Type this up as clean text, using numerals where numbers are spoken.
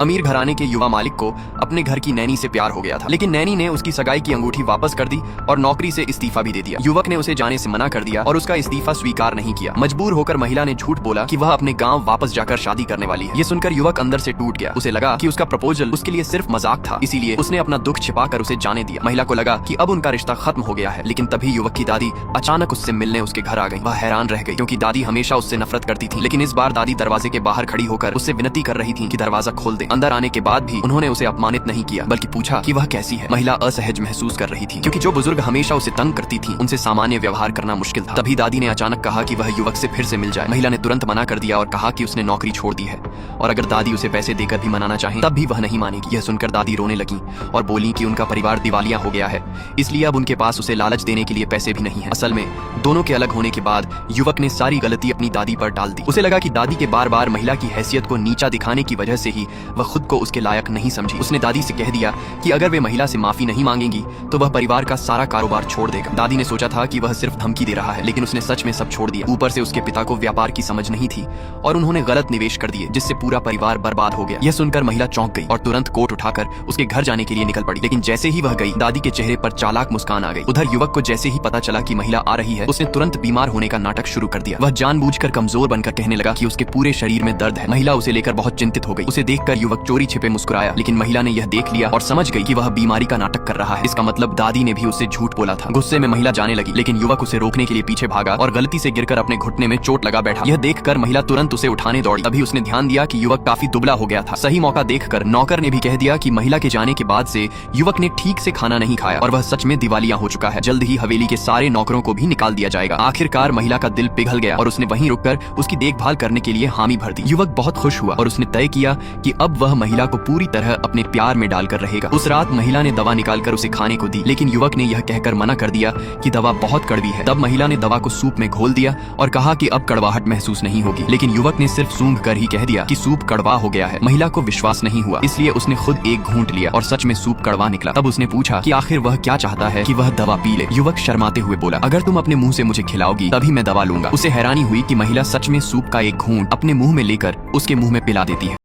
अमीर घराने के युवा मालिक को अपने घर की नैनी से प्यार हो गया था, लेकिन नैनी ने उसकी सगाई की अंगूठी वापस कर दी और नौकरी से इस्तीफा भी दे दिया। युवक ने उसे जाने से मना कर दिया और उसका इस्तीफा स्वीकार नहीं किया। मजबूर होकर महिला ने झूठ बोला कि वह अपने गांव वापस जाकर शादी करने वाली है। ये सुनकर युवक अंदर से टूट गया। उसे लगा कि उसका प्रपोजल उसके लिए सिर्फ मजाक था, इसीलिए उसने अपना दुख छिपाकर उसे जाने दिया। महिला को लगा कि अब उनका रिश्ता खत्म हो गया है, लेकिन तभी युवक की दादी अचानक उससे मिलने उसके घर आ गई। वह हैरान रह गई क्योंकि दादी हमेशा उससे नफरत करती थी, लेकिन इस बार दादी दरवाजे के बाहर खड़ी होकर उससे विनती कर रही थी कि दरवाजा खोल दे। अंदर आने के बाद भी उन्होंने उसे अपमानित नहीं किया, बल्कि पूछा कि वह कैसी है। महिला असहज महसूस कर रही थी क्योंकि जो बुजुर्ग हमेशा उसे तंग करती थी उनसे सामान्य व्यवहार करना मुश्किल था। तभी दादी ने अचानक कहा कि वह युवक से फिर से मिल जाए। महिला ने तुरंत मना कर दिया और कहा कि उसने नौकरी छोड़ दी है और अगर दादी उसे पैसे देकर भी मनाना चाहे तब भी वह नहीं मानेगी। यह सुनकर दादी रोने लगी और बोली कि उनका परिवार दिवालिया हो गया है, इसलिए अब उनके पास उसे लालच देने के लिए पैसे भी नहीं है। असल में दोनों के अलग होने के बाद युवक ने सारी गलती अपनी दादी पर डाल दी। उसे लगा कि दादी के बार बार महिला की हैसियत को नीचा दिखाने की वजह से ही वह खुद को उसके लायक नहीं समझी। उसने दादी से कह दिया कि अगर वे महिला से माफी नहीं मांगेंगी तो वह परिवार का सारा कारोबार छोड़ देगा। दादी ने सोचा था कि वह सिर्फ धमकी दे रहा है, लेकिन उसने सच में सब छोड़ दिया। ऊपर से उसके पिता को व्यापार की समझ नहीं थी और उन्होंने गलत निवेश कर दिए, जिससे पूरा परिवार बर्बाद हो गया। यह सुनकर महिला चौंक गई और तुरंत कोट उठाकर उसके घर जाने के लिए निकल पड़ी, लेकिन जैसे ही वह गई दादी के चेहरे पर चालाक मुस्कान आ गई। उधर युवक को जैसे ही पता चला कि महिला आ रही है उसने तुरंत बीमार होने का नाटक शुरू कर दिया। वह जानबूझकर कमजोर बनकर कहने लगा कि उसके पूरे शरीर में दर्द है। महिला उसे लेकर बहुत चिंतित हो गई। उसे देखकर युवक चोरी छिपे मुस्कुराया, लेकिन महिला ने यह देख लिया और समझ गई कि वह बीमारी का नाटक कर रहा है। इसका मतलब दादी ने भी उससे झूठ बोला था। गुस्से में महिला जाने लगी, लेकिन युवक उसे रोकने के लिए पीछे भागा और गलती से गिरकर अपने घुटने में चोट लगा बैठा। यह देखकर महिला तुरंत उसे उठाने दौड़ी। तभी उसने ध्यान दिया कि युवक काफी दुबला हो गया था। सही मौका देखकर नौकर ने भी कह दिया कि महिला के जाने के बाद से युवक ने ठीक से खाना नहीं खाया और वह सच में दिवालिया हो चुका है। जल्द ही हवेली के सारे नौकरों को भी निकाल दिया जाएगा। आखिरकार महिला का दिल पिघल गया और उसने वहीं रुककर उसकी देखभाल करने के लिए हामी भर दी। युवक बहुत खुश हुआ और उसने तय किया कि अब वह महिला को पूरी तरह अपने प्यार में डालकर रहेगा। उस रात महिला ने दवा निकालकर उसे खाने को दी, लेकिन युवक ने यह कहकर मना कर दिया कि दवा बहुत कड़वी है। तब महिला ने दवा को सूप में घोल दिया और कहा कि अब कड़वाहट महसूस नहीं होगी, लेकिन युवक ने सिर्फ सूंघ कर ही कह दिया कि सूप कड़वा हो गया है। महिला को विश्वास नहीं हुआ, इसलिए उसने खुद एक घूंट लिया और सच में सूप कड़वा निकला। तब उसने पूछा कि आखिर वह क्या चाहता है कि वह दवा पी ले। युवक शर्माते हुए बोला, अगर तुम अपने मुंह से मुझे खिलाओगी तभी मैं दवा लूंगा। उसे हैरानी हुई कि महिला सच में सूप का एक घूंट अपने मुंह में लेकर उसके मुंह में पिला देती है।